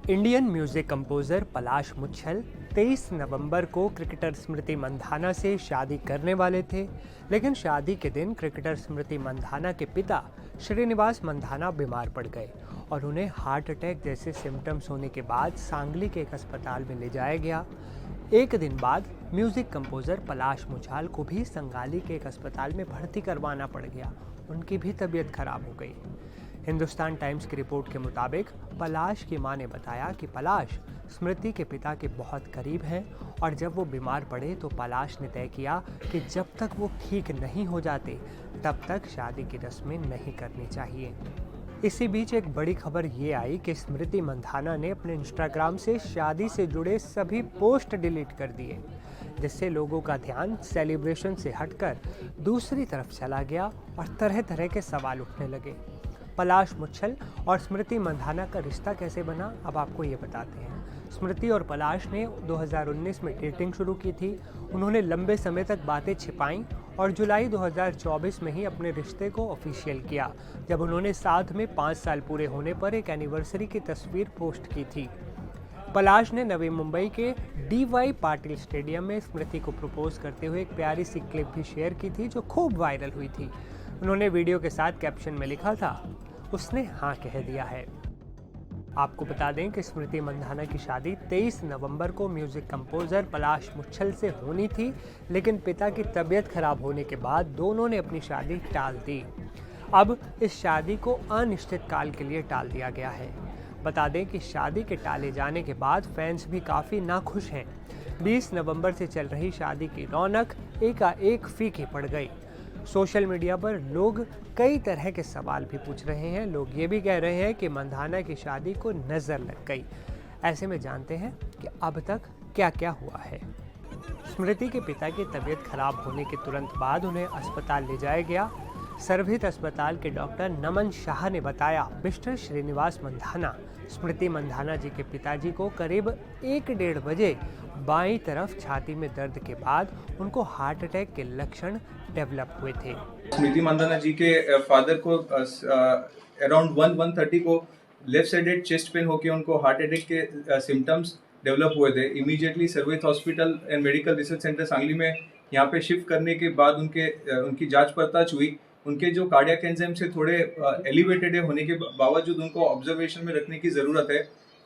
Indian music composer Palash Muchhal 23 नवंबर को cricketer Smriti Mandhana से शादी करने वाले थे, लेकिन शादी के दिन क्रिकेटर स्मृति मंधाना के पिता श्रीनिवास मंधाना बीमार पड़ गए और उन्हें हार्ट अटैक जैसे सिम्टम्स होने के बाद सांगली के एक अस्पताल में ले जाया गया। एक दिन बाद म्यूजिक कंपोजर पलाश मुच्छल को भी संगाली के एक अस्पताल में भर्ती करवाना पड़ गया। उनकी भी तबीयत खराब हो गई। हिंदुस्तान टाइम्स की रिपोर्ट के मुताबिक पलाश की मां ने बताया कि पलाश स्मृति के पिता के बहुत करीब हैं और जब वो बीमार पड़े तो पलाश ने तय किया कि जब तक वो ठीक नहीं हो जाते तब तक शादी की रस्में नहीं करनी चाहिए। इसी बीच एक बड़ी खबर ये आई कि स्मृति मंधाना ने अपने इंस्टाग्राम से शादी से जुड़े सभी पोस्ट डिलीट कर दिए, जिससे लोगों का ध्यान सेलिब्रेशन से हटकर दूसरी तरफ चला गया और तरह तरह के सवाल उठने लगे। पलाश मुच्छल और स्मृति मंधाना का रिश्ता कैसे बना, अब आपको ये बताते हैं। स्मृति और पलाश ने 2019 में डेटिंग शुरू की थी। उन्होंने लंबे समय तक बातें छिपाईं और जुलाई 2024 में ही अपने रिश्ते को ऑफिशियल किया, जब उन्होंने साथ में 5 साल पूरे होने पर एक एनिवर्सरी की तस्वीर पोस्ट की थी। पलाश ने नवी मुंबई के DY पाटिल स्टेडियम में स्मृति को प्रपोज करते हुए एक प्यारी सी क्लिप भी शेयर की थी, जो खूब वायरल हुई थी। उन्होंने वीडियो के साथ कैप्शन में लिखा था, उसने हाँ कह दिया है। आपको बता दें कि स्मृति मंधाना की शादी 23 नवंबर को म्यूजिक कंपोजर पलाश मुच्छल से होनी थी, लेकिन पिता की तबीयत खराब होने के बाद दोनों ने अपनी शादी टाल दी। अब इस शादी को अनिश्चित काल के लिए टाल दिया गया है। बता दें कि शादी के टाले जाने के बाद फैंस भी काफ़ी नाखुश हैं। 20 नवंबर से चल रही शादी की रौनक एकाएक फीकी पड़ गई। सोशल मीडिया पर लोग कई तरह के सवाल भी पूछ रहे हैं। लोग ये भी कह रहे हैं कि मंधाना की शादी को नज़र लग गई। ऐसे में जानते हैं कि अब तक क्या क्या हुआ है। स्मृति के पिता की तबीयत खराब होने के तुरंत बाद उन्हें अस्पताल ले जाया गया। सरभित अस्पताल के डॉक्टर नमन शाह ने बताया, मिस्टर श्रीनिवास मंधाना स्मृति मंधाना जी के पिताजी को करीब 1-1:30 बजे बाईं तरफ छाती में दर्द के बाद उनको हार्ट अटैक के लक्षण डेवलप हुए थे। स्मृति मंधाना जी के फादर को अराउंड 1:30 को लेफ्ट साइडेड चेस्ट पेन होकर उनको हार्ट अटैक के सिम्टम्स डेवलप हुए थे। Immediately service hospital and medical research centre Sangli में यहाँ पे शिफ्ट करने के बाद उनकी जांच पड़ताछ हुई। उनके जो कार्डियक एंजाइम से थोड़े एलिवेटेड होने के बावजूद उनको ऑब्जर्वेशन में रखने की ज़रूरत है।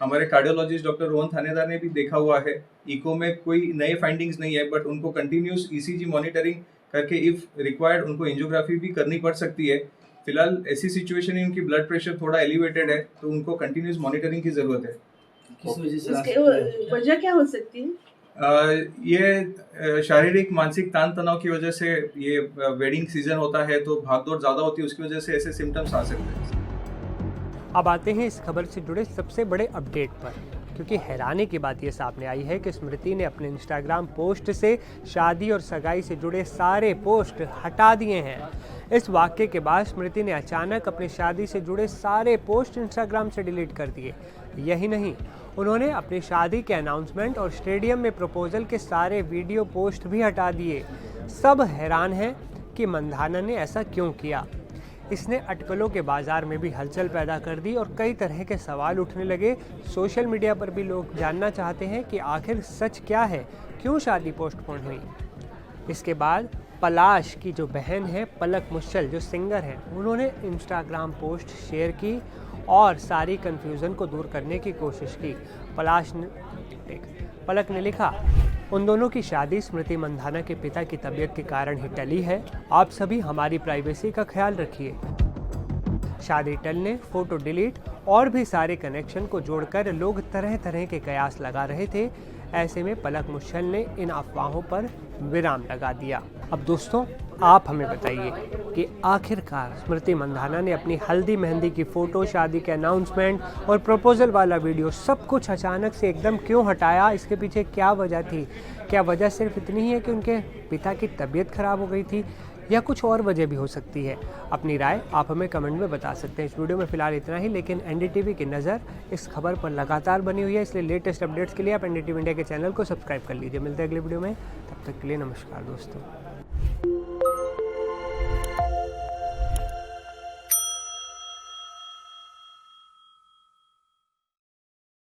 हमारे कार्डियोलॉजिस्ट डॉक्टर रोहन थानेदार ने भी देखा हुआ है। इको में कोई नए फाइंडिंग्स नहीं है, बट उनको कंटिन्यूस ECG मॉनिटरिंग करके इफ रिक्वायर्ड उनको एंजियोग्राफी भी करनी पड़ सकती है। फिलहाल ऐसी सिचुएशन में उनकी ब्लड प्रेशर थोड़ा एलिवेटेड है, तो उनको कंटिन्यूस मॉनिटरिंग की ज़रूरत है। किस वजह से वजह क्या हो सकती है? ये शारीरिक मानसिक तान तनाव की वजह से, ये वेडिंग सीजन होता है तो भागदौड़ ज़्यादा होती है, उसकी वजह से ऐसे सिम्टम्स आ सकते हैं। अब आते हैं इस खबर से जुड़े सबसे बड़े अपडेट पर, क्योंकि हैरानी की बात यह सामने आई है कि स्मृति ने अपने इंस्टाग्राम पोस्ट से शादी और सगाई से जुड़े सारे पोस्ट हटा दिए हैं। इस वाक्य के बाद स्मृति ने अचानक अपनी शादी से जुड़े सारे पोस्ट इंस्टाग्राम से डिलीट कर दिए। यही नहीं, उन्होंने अपनी शादी के अनाउंसमेंट और स्टेडियम में प्रपोजल के सारे वीडियो पोस्ट भी हटा दिए। सब हैरान हैं कि मंधाना ने ऐसा क्यों किया। इसने अटकलों के बाजार में भी हलचल पैदा कर दी और कई तरह के सवाल उठने लगे। सोशल मीडिया पर भी लोग जानना चाहते हैं कि आखिर सच क्या है, क्यों शादी पोस्टपोन हुई। इसके बाद पलाश की जो बहन है पलक मुच्छल, जो सिंगर हैं, उन्होंने इंस्टाग्राम पोस्ट शेयर की और सारी कन्फ्यूज़न को दूर करने की कोशिश की। पलक ने लिखा, उन दोनों की शादी स्मृति मंधाना के पिता की तबीयत के कारण ही टली है। आप सभी हमारी प्राइवेसी का ख्याल रखिए। शादी टलने, फोटो डिलीट और भी सारे कनेक्शन को जोड़कर लोग तरह तरह के कयास लगा रहे थे। ऐसे में पलक मुच्छल ने इन अफवाहों पर विराम लगा दिया। अब दोस्तों, आप हमें बताइए कि आखिरकार स्मृति मंधाना ने अपनी हल्दी मेहंदी की फ़ोटो, शादी के अनाउंसमेंट और प्रपोजल वाला वीडियो सब कुछ अचानक से एकदम क्यों हटाया? इसके पीछे क्या वजह थी? क्या वजह सिर्फ इतनी ही है कि उनके पिता की तबीयत खराब हो गई थी, या कुछ और वजह भी हो सकती है? अपनी राय आप हमें कमेंट में बता सकते हैं। इस वीडियो में फ़िलहाल इतना ही, लेकिन NDTV की नज़र इस खबर पर लगातार बनी हुई है, इसलिए लेटेस्ट अपडेट्स के लिए आप NDTV इंडिया के चैनल को सब्सक्राइब कर लीजिए। मिलते हैं अगले वीडियो में, तब तक के लिए नमस्कार दोस्तों।